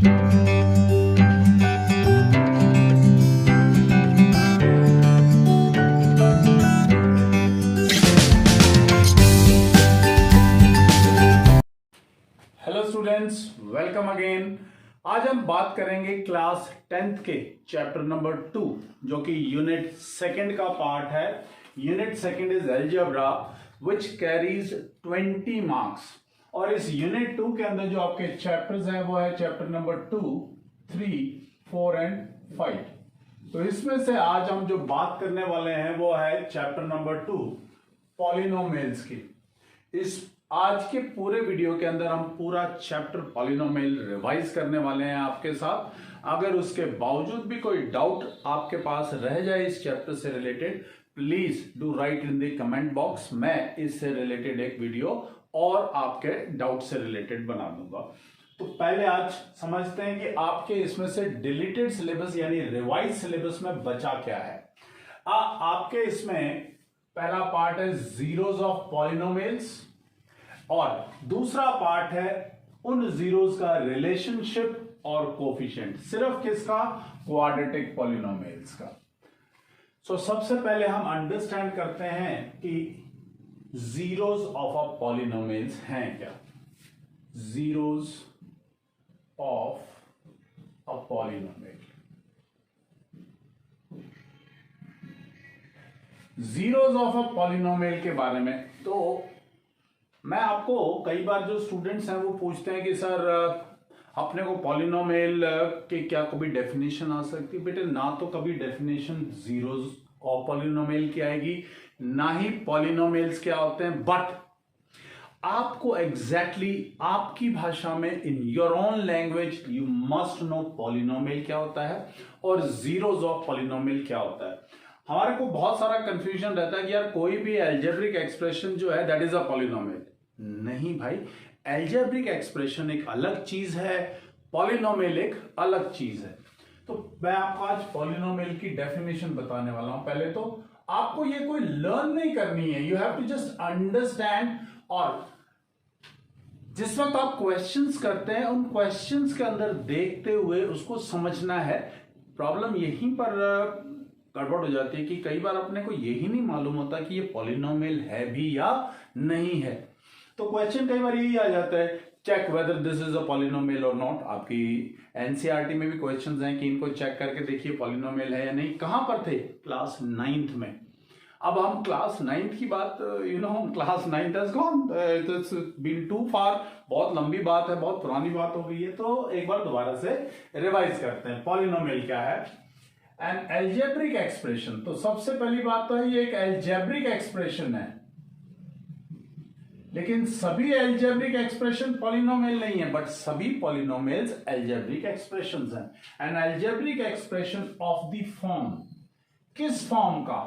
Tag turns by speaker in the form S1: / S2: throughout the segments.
S1: Hello students, welcome again. आज हम बात करेंगे क्लास 10th के चैप्टर नंबर 2 जो कि यूनिट सेकंड का पार्ट है। Unit second is algebra which carries 20 marks. और इस यूनिट 2 के अंदर जो आपके चैप्टर्स हैं वो है चैप्टर नंबर 2, 3, 4 एंड 5। तो इसमें से आज हम जो बात करने वाले हैं वो है चैप्टर नंबर 2, पॉलिनोमियल्स की। इस आज के पूरे वीडियो के अंदर हम पूरा चैप्टर पॉलिनोमियल रिवाइज करने वाले हैं आपके साथ। अगर उसके बावजूद भी कोई डाउट आपके पास रह जाए इस चैप्टर से related, please do right in the comment box. मैं इससे रिलेटेड एक वीडियो और आपके डाउट से रिलेटेड बना दूंगा। तो पहले आज समझते हैं कि आपके इसमें से डिलीटेड सिलेबस यानी रिवाइज सिलेबस में बचा क्या है। आपके इसमें पहला पार्ट है जीरोस ऑफ पॉलिनोमियल्स और दूसरा पार्ट है उन जीरोस का रिलेशनशिप और कोफिशिएंट। सिर्फ किसका? क्वाड्रेटिक पॉलिनोमियल्स का। सो सबसे पहले हम अंडरस्टैंड करते हैं कि जीरोस ऑफ अ पॉलिनोमियल्स हैं क्या। Zeros of a polynomial, zeros of a polynomial के बारे में तो मैं आपको कई बार जो स्टूडेंट्स हैं वो पूछते हैं कि सर अपने को पॉलिनोमियल के क्या कभी डेफिनेशन आ सकती है? बेटे ना तो कभी डेफिनेशन जीरोस ऑफ पॉलिनोमियल की आएगी, ना ही पॉलिनोमियल्स क्या होते हैं, बट आपको एग्जैक्टली आपकी भाषा में in your own language you must know polynomial क्या होता है और जीरोस ऑफ पॉलिनोमियल क्या होता है। हमारे को बहुत सारा कंफ्यूजन रहता है कि यार कोई भी अलजेब्रिक एक्सप्रेशन जो है दैट इज अ पॉलिनोमियल। नहीं भाई, अलजेब्रिक एक्सप्रेशन एक अलग चीज है, पॉलिनोमियल एक अलग चीज है। तो मैं आपको आज पॉलिनोमियल की डेफिनेशन बताने वाला हूं। पहले तो आपको ये कोई लर्न नहीं करनी है, you have to just understand. और जिस वक्त आप क्वेश्चंस करते हैं उन क्वेश्चंस के अंदर देखते हुए उसको समझना है। प्रॉब्लम यहीं पर गड़बड़ हो जाती है कि कई बार अपने को यही नहीं मालूम होता कि ये पॉलिनोमियल है भी या नहीं है। तो क्वेश्चन कई बार यही आ जाता है, check whether this is a polynomial और नॉट। आपकी एनसीईआरटी में भी क्वेश्चंस हैं कि इनको चेक करके देखिए पॉलिनोमियल है या नहीं। कहां पर थे? क्लास 9th में। अब हम क्लास 9th की बात, class 9th has gone, it's been too far. बहुत लंबी बात है, बहुत पुरानी बात हो गई है। तो एक बार दोबारा से रिवाइज करते हैं पॉलिनोमियल क्या है। एन अलजेब्रिक एक्सप्रेशन, तो सबसे पहली बात तो है ये एक अलजेब्रिक एक्सप्रेशन है, लेकिन सभी अलजेब्रिक एक्सप्रेशन पॉलिनोमियल नहीं है, बट सभी पॉलिनोमियल्स अलजेब्रिक एक्सप्रेशंस हैं। N algebraic expression of the form, किस फॉर्म का?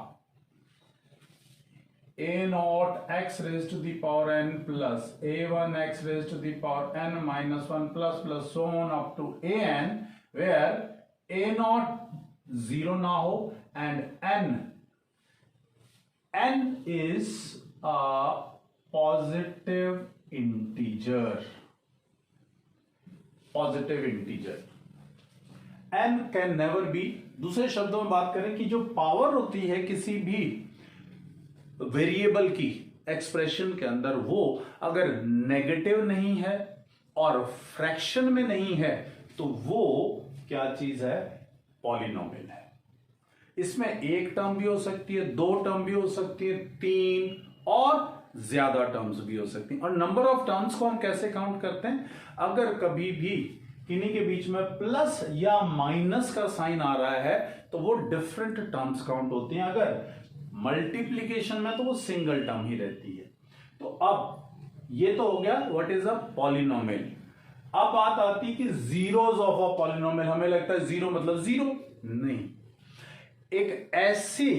S1: a0 x raised to the power n plus a1 x raised to the power n minus 1 plus so on up to an, where a0 0 ना हो and n is a positive integer, n can never be। दूसरे शब्दों में बात करें कि जो power होती है किसी भी वेरिएबल की एक्सप्रेशन के अंदर, वो अगर नेगेटिव नहीं है और फ्रैक्शन में नहीं है तो वो क्या चीज है? पॉलिनोमियल है। इसमें एक टर्म भी हो सकती है, दो टर्म भी हो सकती है, तीन और ज्यादा टर्म्स भी हो सकती हैं। और नंबर ऑफ टर्म्स को हम कैसे काउंट करते हैं? अगर कभी भी किन्हीं के बीच में प्लस या माइनस का साइन आ रहा है तो वो डिफरेंट टर्म्स काउंट होती हैं। अगर मल्टीप्लीकेशन में तो वो सिंगल टर्म ही रहती है। तो अब ये तो हो गया व्हाट इज अ पॉलिनोमियल। अब बात आती कि जीरोस ऑफ अ पॉलिनोमियल। हमें लगता है जीरो मतलब जीरो, नहीं, एक ऐसी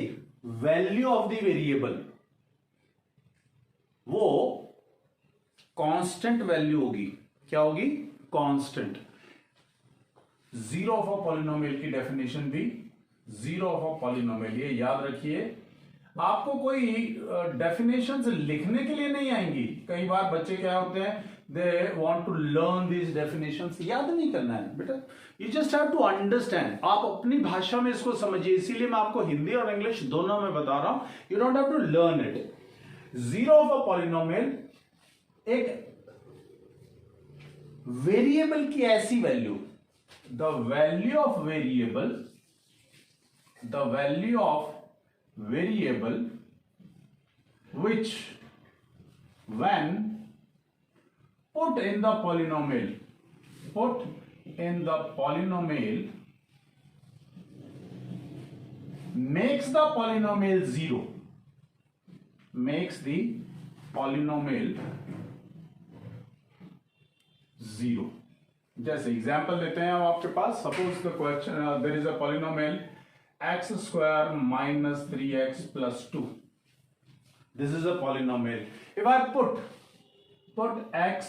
S1: वैल्यू ऑफ द वेरिएबल वो कांस्टेंट वैल्यू होगी। क्या होगी? Constant. Zero of a polynomial की डेफिनेशन भी जीरो ऑफ अ पॉलिनोमियल, ये याद रखिए। आपको कोई डेफिनेशंस लिखने के लिए नहीं आएंगी। कई बार बच्चे क्या होते हैं they want to learn these definitions. याद नहीं करना है बेटा, you just have to understand. आप अपनी भाषा में इसको समझिए, इसीलिए मैं आपको हिंदी और इंग्लिश दोनों में बता रहा हूं. You don't have to learn it. Zero of a polynomial एक वेरिएबल की ऐसी value, the value of variable which when put in the polynomial makes the polynomial zero, makes the polynomial zero. जैसे example लेते हैं हम आपके पास. Suppose the question, there is a polynomial x square minus 3x plus 2. This is a polynomial. If I put x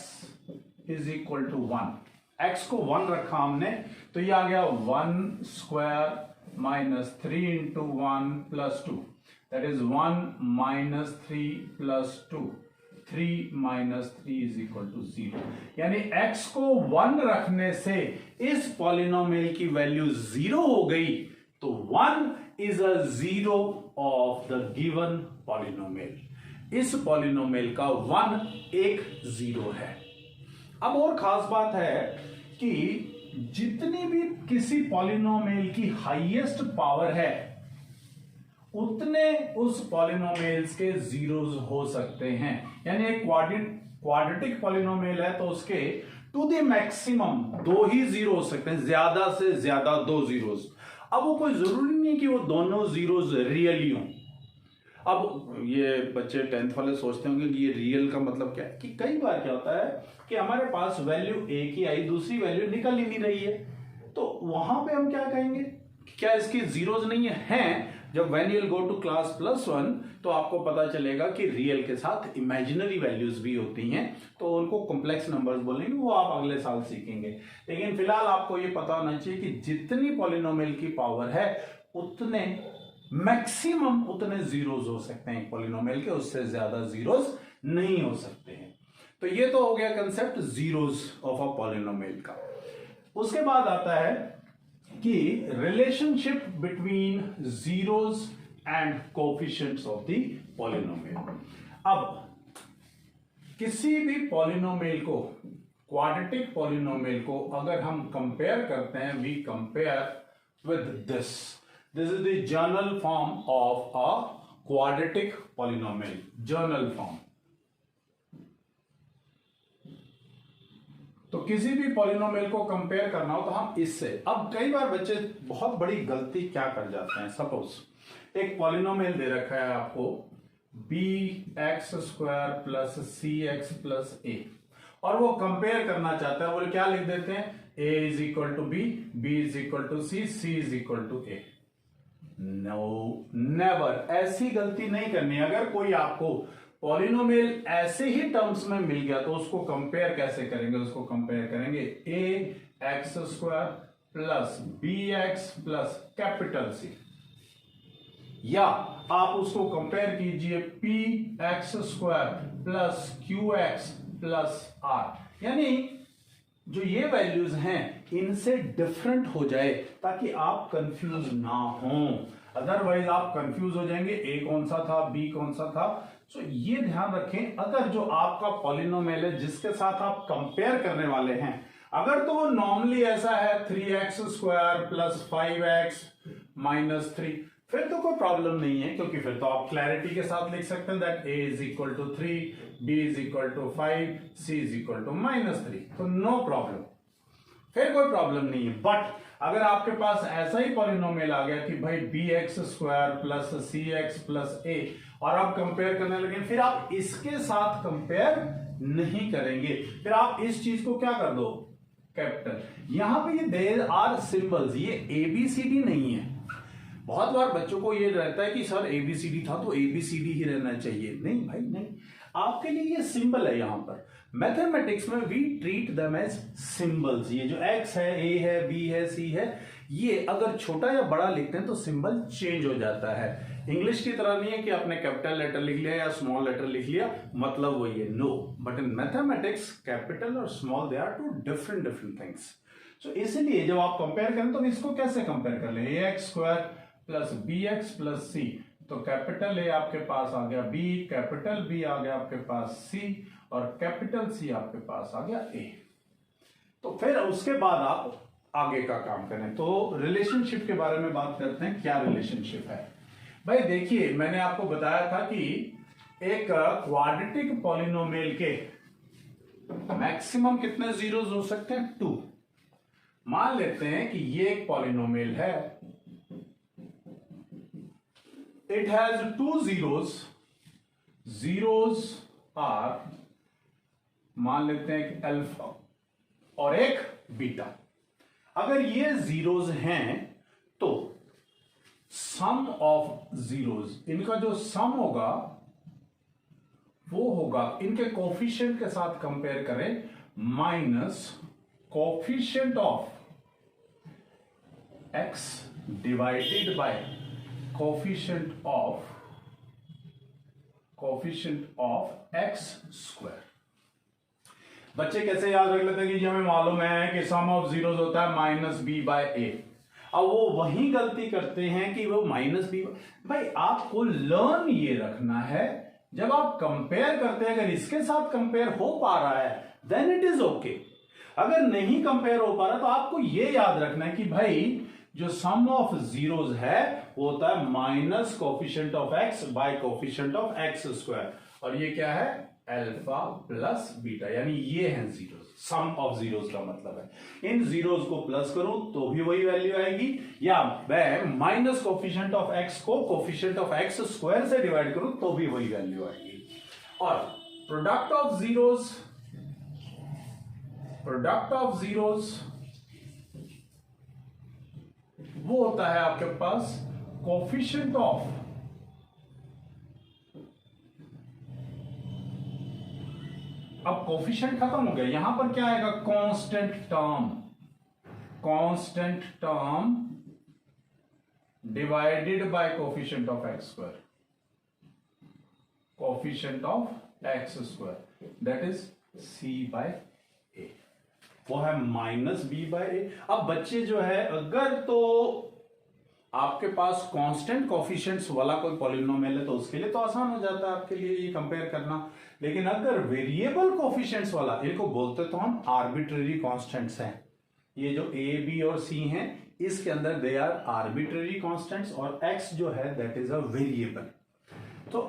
S1: is equal to 1, x को 1 रखा हमने, तो ये आ गया 1 square minus 3 into 1 plus 2. That is 1 minus 3 plus 2. 3 minus 3 is equal to 0. यानी x को 1 रखने से इस पॉलिनोमियल की वैल्यू 0 हो गई, तो 1 is a zero of the given polynomial. इस पॉलिनोमियल का 1 एक 0 है. अब और खास बात है कि जितनी भी किसी पॉलिनोमियल की हाईएस्ट पावर है, उतने उस पॉलिनोमियल्स के जीरोस हो सकते हैं. यानी एक क्वाड्रेटिक पॉलिनोमियल है तो उसके टू द मैक्सिमम 2 ही जीरो हो सकते हैं, ज्यादा से ज्यादा 2 जीरोस. अब वो कोई जरूरी नहीं कि वो दोनों जीरोस रियली हों. अब ये बच्चे 10th वाले सोचते होंगे कि ये रियल का मतलब क्या है, कि कई बार क्या होता है कि हमारे पास वैल्यू एक ही आई, दूसरी वैल्यू निकल ही नहीं रही है, तो वहां पे हम क्या कहेंगे, क्या इसके जीरोस नहीं हैं. जब when you will go to class +1 तो आपको पता चलेगा कि रियल के साथ इमेजिनरी वैल्यूज भी होती हैं, तो उनको कॉम्प्लेक्स नंबर्स बोलेंगे, वो आप अगले साल सीखेंगे. लेकिन फिलहाल आपको ये पता होना चाहिए कि जितनी पॉलिनोमियल की पावर है उतने मैक्सिमम उतने जीरोस हो सकते हैं पॉलिनोमियल के, उससे ज्यादा जीरोस नहीं हो सकते हैं. तो ये तो हो गया concept zeros of a polynomial का. उसके बाद आता है कि relationship between zeros and coefficients of the polynomial. अब किसी भी पॉलिनोमियल को, क्वाड्रेटिक पॉलिनोमियल को अगर हम कंपेयर करते हैं, we compare with this is the general form of a quadratic polynomial. General form. तो किसी भी पॉलिनोमियल को कंपेयर करना हो तो हम इससे. अब कई बार बच्चे बहुत बड़ी गलती क्या कर जाते हैं. सपोज एक पॉलिनोमियल दे रखा है आपको bx² plus cx plus a, और वो कंपेयर करना चाहता है. वो क्या लिख देते हैं, a is equal to b, b is equal to c, c is equal to a. No, never, ऐसी गलती नहीं करनी. अगर कोई आपको पॉलिनोमियल ऐसे ही टर्म्स में मिल गया तो उसको कंपेयर कैसे करेंगे, उसको कंपेयर करेंगे ax² plus bx plus capital C, या आप उसको कंपेयर कीजिए px² plus qx plus r. यानी जो ये वैल्यूज हैं इनसे डिफरेंट हो जाए ताकि आप कंफ्यूज ना हो. अदरवाइज आप कंफ्यूज हो जाएंगे, a कौन सा था, b कौन सा था. सो ये ध्यान रखें, अगर जो आपका पॉलिनोमियल है जिसके साथ आप कंपेयर करने वाले हैं, अगर तो वो नॉर्मली ऐसा है 3x² प्लस 5x माइनस 3, फिर तो कोई प्रॉब्लम नहीं है, क्योंकि फिर तो आप क्लैरिटी के साथ लिख सकते हैं that a is equal to 3, b is equal to 5, c is equal to -3. तो नो प्रॉब्लम, फिर कोई प्रॉब्लम नहीं है. बट अगर आपके पास ऐसा ही पॉलिनोमियल आ गया कि भाई bx² plus cx plus a, और आप कंपेयर करने लगे, फिर आप इसके साथ कंपेयर नहीं करेंगे, फिर आप इस चीज को क्या कर दो, कैपिटल. यहां पे ये देयर आर सिंबल्स, ये ABCD नहीं है. बहुत बार बच्चों को ये रहता है कि सर ABCD था तो ABCD ही रहना चाहिए. नहीं भाई नहीं, आपके लिए ये सिंबल है. यहां पर मैथमेटिक्स में we treat them as symbols. ये जो x है, a है, b है, c है, ये अगर छोटा या बड़ा लिखते हैं तो सिंबल चेंज हो जाता है. इंग्लिश की तरह नहीं है कि आपने कैपिटल लेटर लिख लिया या स्मॉल लेटर लिख लिया मतलब वही है, no. But in mathematics capital और small they are two different different things. So इसलिए जब आप कंपेयर करें तो इसको कैसे कंपेयर कर ले, a x square plus b x plus c, तो कैपिटल ए आपके पास आ गया बी, कैपिटल बी आ गया आपके पास सी, और कैपिटल सी आपके पास आ गया ए। तो फिर उसके बाद आप आगे का काम करें। तो रिलेशनशिप के बारे में बात करते हैं, क्या रिलेशनशिप है भाई। देखिए मैंने आपको बताया था कि एक क्वाड्रेटिक पॉलिनोमियल के मैक्सिमम कितने जीरोस हो सकते हैं, 2। मान लेते हैं कि ये एक पॉलिनोमियल है, it has 2 zeros, zeros are, मान लेते हैं एक अल्फा और एक बीटा। अगर ये जीरोस हैं तो सम ऑफ जीरोस, इनका जो सम होगा वो होगा, इनके कोफिशिएंट के साथ कंपेयर करें, minus coefficient of x divided by coefficient of x square. बच्चे कैसे याद रख लेते हैं कि हमें मालूम है कि सम ऑफ जीरोस होता है माइनस बी बाय ए। अब वो वही गलती करते हैं कि वो माइनस बी, भाई आपको लर्न ये रखना है, जब आप कंपेयर करते हैं अगर इसके साथ कंपेयर हो पा रहा है देन इट इज ओके, अगर नहीं कंपेयर हो पा रहा तो आपको ये याद रखना है कि भाई जो सम ऑफ जीरोस है वो होता है minus coefficient of x bye coefficient of x square, और ये क्या है अल्फा प्लस बीटा, यानी ये हैं जीरोस। सम ऑफ जीरोस का मतलब है इन जीरोस को प्लस करूं तो भी वही वैल्यू आएगी, या मैं माइनस कोफिशिएंट ऑफ एक्स को कोफिशिएंट ऑफ एक्स स्क्वायर से डिवाइड करूं तो भी वही वैल्यू आएगी। और प्रोडक्ट ऑफ जीरोस वो होता है आपके पास कोफिशिएंट ऑफ, अब कोफिशिएंट खत्म हो गया, यहां पर क्या आएगा constant term divided by coefficient of x square, coefficient of x square that is c by a, वो है माइनस बी बाय ए। अब बच्चे जो है अगर तो आपके पास कांस्टेंट कोफिशिएंट्स वाला कोई पॉलिनोमियल है तो उसके लिए तो आसान हो जाता है आपके लिए ये कंपेयर करना, लेकिन अगर वेरिएबल कोफिशिएंट्स वाला, इनको बोलते तो हम आर्बिट्ररी कांस्टेंट्स हैं, ये जो ए बी और सी हैं इसके अंदर दे आर आर्बिट्ररी कांस्टेंट्स, और एक्स जो है दैट इज अ वेरिएबल। तो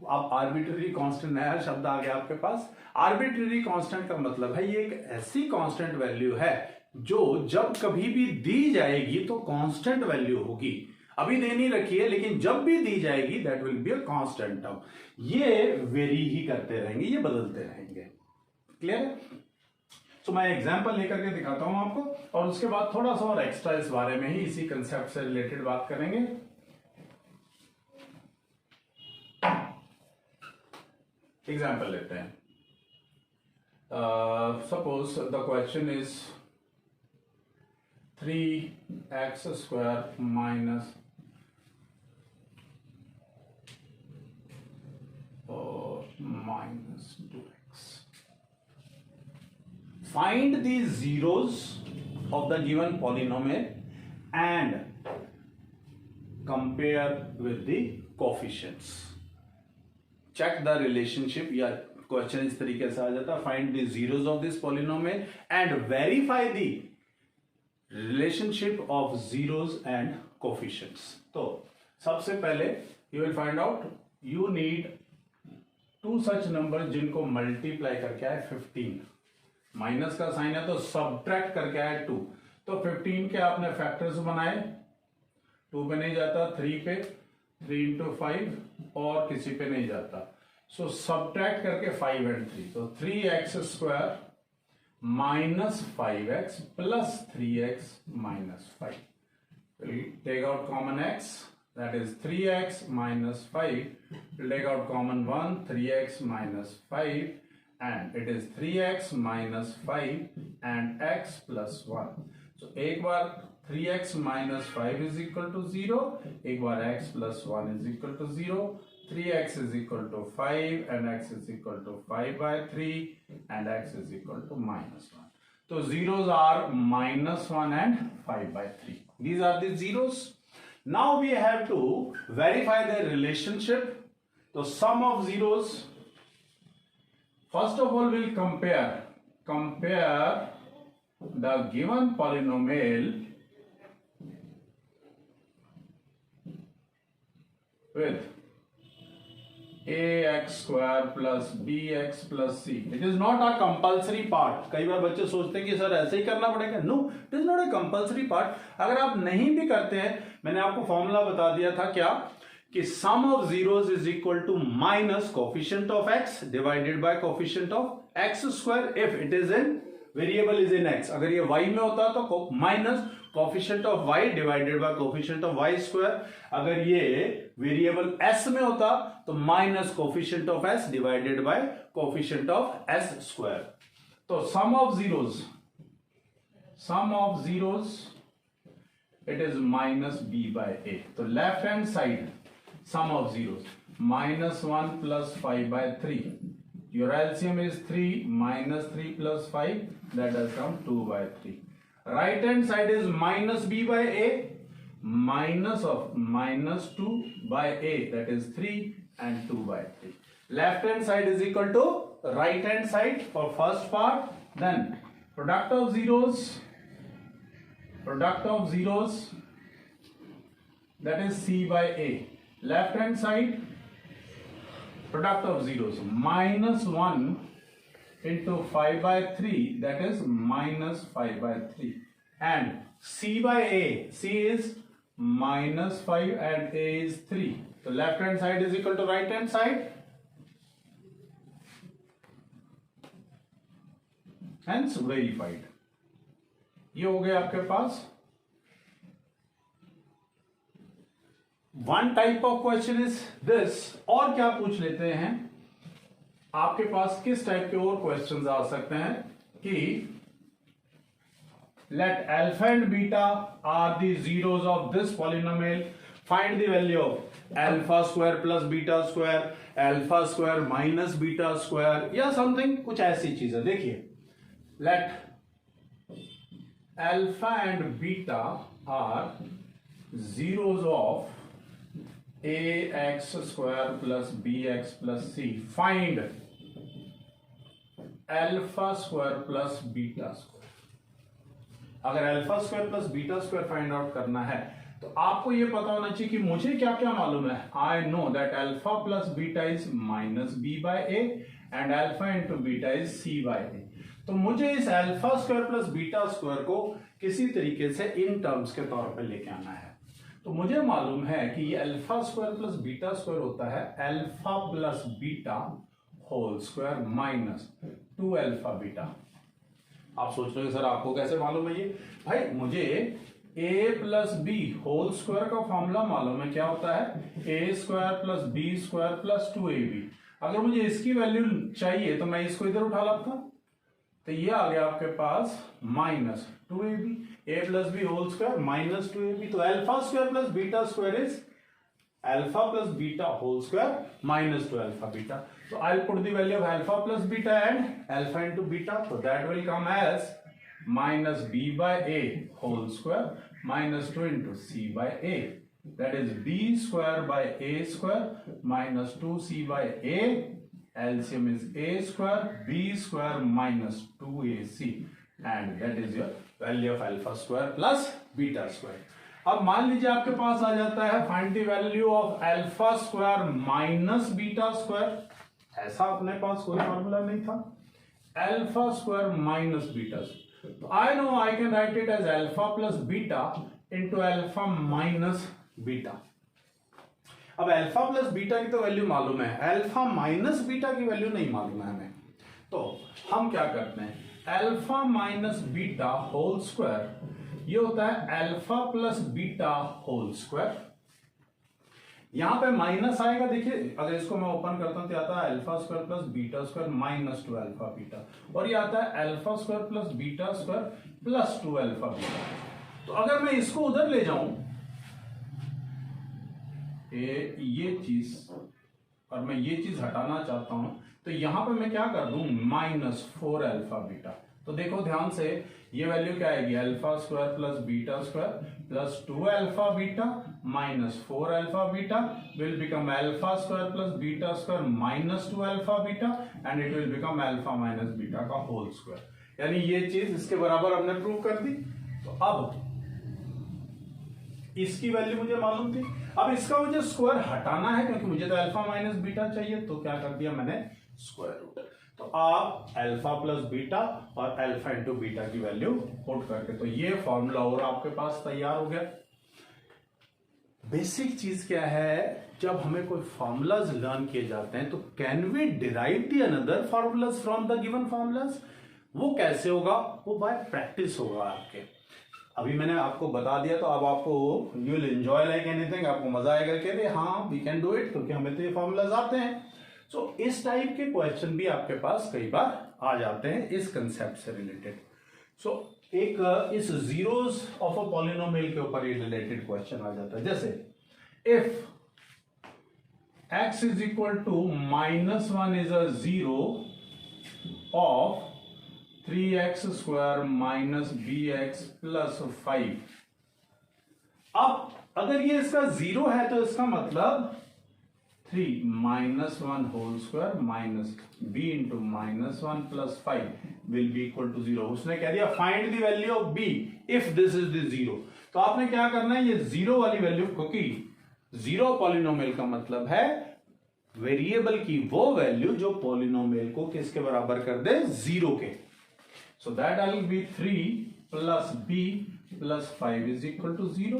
S1: अब आर्बिट्ररी कांस्टेंट नया शब्द आ गया आपके पास। आर्बिट्ररी कांस्टेंट का मतलब है ये एक ऐसी कांस्टेंट वैल्यू है जो जब कभी भी दी जाएगी तो कांस्टेंट वैल्यू होगी, अभी दे नहीं रखी है लेकिन जब भी दी जाएगी that will be a constant term, ये वेरी ही करते रहेंगे, ये बदलते रहेंगे। क्लियर है? तो मैं एग्जांपल लेकर के दिखाता हूं आपको, और उसके बाद थोड़ा सा और एक्स्ट्रा इस बारे में ही इसी कंसेप्ट से रिलेटेड बात करेंगे। एग्जाम्पल लेते हैं। Suppose the question is 3x square minus -2x. Find the zeros of the given polynomial and compare with the coefficients. Check the relationship, या क्वेश्चन इस तरीके से आ जाता है, find the zeros of this polynomial and verify the relationship of zeros and coefficients. तो सबसे पहले you will find out, you need 2 such number जिनको मल्टीप्लाई करके आए 15, माइनस का साइन है तो सब्ट्रैक्ट करके आए 2, तो 15 के आपने फैक्टर्स बनाए, 2 पे नहीं जाता, 3 पे, 3 into 5 और किसी पे नहीं जाता, सो सब्ट्रैक्ट करके 5 and 3, तो 3x square minus 5x plus 3x minus 5, take out common x, that is 3x minus 5, we'll take out common 1, 3x minus 5, and it is 3x minus 5 and x plus 1. तो एक बार 3x minus 5 is equal to 0, एक बार x plus 1 is equal to 0, 3x is equal to 5 and x is equal to 5 by 3 and x is equal to minus 1. So zeros are minus 1 and 5 by 3. These are the zeros. Now we have to verify their relationship. So sum of zeros, first of all we'll compare the given polynomial with ax square plus bx plus c. It is not a compulsory part. कई बार बच्चे सोचते हैं कि sir ऐसे ही करना पड़ेगा. No, it is not a compulsory part. अगर आप नहीं भी करते हैं, मैंने आपको फॉर्मूला बता दिया था क्या कि sum of zeros is equal to minus coefficient of x divided by coefficient of x square if it is in variable is in x. अगर ये y में होता तो minus coefficient of y divided by coefficient of y square. अगर ये variable s में होता तो minus coefficient of s divided by coefficient of s square. तो sum of zeros it is minus b by a. तो left hand side sum of zeros minus 1 plus 5 by 3. Your LCM is 3 minus 3 plus 5, that has come 2 by 3. Right hand side is minus b by a, minus of minus 2 by a, that is 3 and 2 by 3. Left hand side is equal to right hand side for first part. Then product of zeros, that is c by a. Left hand side, product of zeros, minus 1 into 5 by 3, that is minus 5 by 3. And c by a, c is minus 5 and a is 3. So left hand side is equal to right hand side. Hence verified. ये हो गया आपके पास. One type of question is this. और क्या पूछ लेते हैं, आपके पास किस टाइप के और क्वेश्चंस आ सकते हैं कि let alpha and beta are the zeros of this polynomial, find the value of alpha square plus beta square, alpha square minus beta square या something, कुछ ऐसी चीज है. देखिए, let alpha and beta are zeros of ax square plus bx plus c. Find alpha square plus beta square. अगर alpha square plus beta square find out करना है तो आपको ये पता होना चाहिए कि मुझे क्या क्या मालूम है. I know that alpha plus beta is minus b by a and alpha into beta is c by a. तो मुझे इस alpha square plus beta square को किसी तरीके से इन टर्म्स के तौर पे लेके आना है. तो मुझे मालूम है कि ये alpha square plus beta square होता है alpha plus beta whole square minus 2 alpha beta. आप सोच रहे हो सर आपको कैसे मालूम है ये? भाई मुझे a plus b whole square का फॉर्मूला मालूम है. क्या होता है? A square plus b square plus 2ab. अगर मुझे इसकी वैल्यू चाहिए तो मैं इसको इधर उठा लाता, तो ये आ गया आपके पास minus 2ab. A plus b whole square minus 2ab. तो alpha square plus beta square is alpha plus beta whole square minus 2 alpha beta. So I'll put the value of alpha plus beta and alpha into beta. So that will come as minus b by a whole square minus 2 into c by a. That is b square by a square minus 2c by a. LCM is a square b square minus 2ac. And that is your value of alpha square plus beta square. अब मान लीजिए आपके पास आ जाता है find the value of alpha square minus beta square. ऐसा अपने पास कोई formula नहीं था. अल्फा स्क्वायर माइनस बीटा, तो I know I can write it as alpha plus beta into alpha minus beta. अब अल्फा प्लस बीटा की तो value मालूम है, अल्फा माइनस बीटा की वैल्यू नहीं मालूम है हमें. तो हम क्या करते हैं, alpha minus beta whole square ये होता है alpha plus beta whole square. यहां पे माइनस आएगा, देखिए अगर इसको मैं ओपन करता हूं तो आता है alpha square plus beta square minus 2 alpha beta, और ये आता है alpha square plus beta square plus 2 alpha beta. तो अगर मैं इसको उधर ले जाऊं ये चीज, और मैं ये चीज हटाना चाहता हूं, तो यहां पे मैं क्या कर दूं -4 अल्फा बीटा। तो देखो ध्यान से, ये वैल्यू क्या आएगी, alpha square plus beta square plus 2 alpha beta -4 alpha beta will become alpha square plus beta square -2 alpha beta and it will become alpha minus beta का होल स्क्वायर। यानी ये चीज इसके बराबर हमने प्रूव कर दी। तो अब इसकी वैल्यू मुझे मालूम थी, अब इसका मुझे स्क्वायर हटाना है क्योंकि मुझे तो अल्फा माइनस बीटा चाहिए, तो क्या कर दिया मैंने, स्क्वायर रूट। तो आप अल्फा प्लस बीटा और अल्फा इंटू बीटा की वैल्यू पुट करके, तो ये फॉर्मूला और आपके पास तैयार हो गया। बेसिक चीज क्या है, जब हमें कोई फॉर्मूलाज लर्न किए जाते हैं तो can we derive the another formulas from the given formulas. वो कैसे होगा, वो बाय प्रैक्टिस होगा आपके। अभी मैंने आपको बता दिया, तो अब आपको you will enjoy like anything, आपको मजा आएगा कि अरे हाँ वी कैन डू इट, क्योंकि हमें तो ये फॉर्मूलाज आते हैं। सो इस टाइप के क्वेश्चन भी आपके पास कई बार आ जाते हैं इस कंसेप्ट से रिलेटेड। सो एक इस जीरोस ऑफ अ पॉलिनोमियल के ऊपर ये रिलेटेड क्वेश्चन आ जाता है, जैसे if x is equal to -1 is a zero of 3x square minus bx plus 5। अब अगर ये इसका जीरो है तो इसका मतलब 3 -1 whole square minus b into -1 plus 5 will be equal to 0। उसने कह दिया find the value of b if this is the zero. तो आपने क्या करना है, ये जीरो वाली वैल्यू, क्योंकि जीरो पॉलिनोमियल का मतलब है वेरिएबल की वो वैल्यू जो पॉलिनोमियल को किसके बराबर कर दे, जीरो के। So that I will be 3 plus b plus 5 is equal to 0,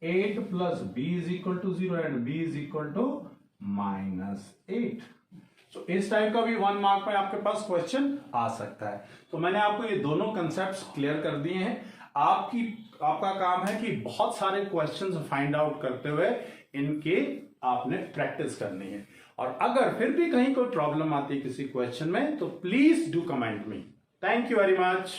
S1: 8 plus b is equal to 0 and b is equal to -8। So इस टाइप का भी 1 मार्क में आपके पास क्वेश्चन आ सकता है। तो मैंने आपको ये दोनों कंसेप्ट्स क्लियर कर दिए हैं। आपका काम है कि बहुत सारे क्वेश्चंस फाइंड आउट करते हुए इनके आपने प्रैक्टिस करनी है। और अगर फिर भी कहीं कोई प्रॉब्लम आती है किसी क्वेश्चन में, तो please do comment me. Thank you very much.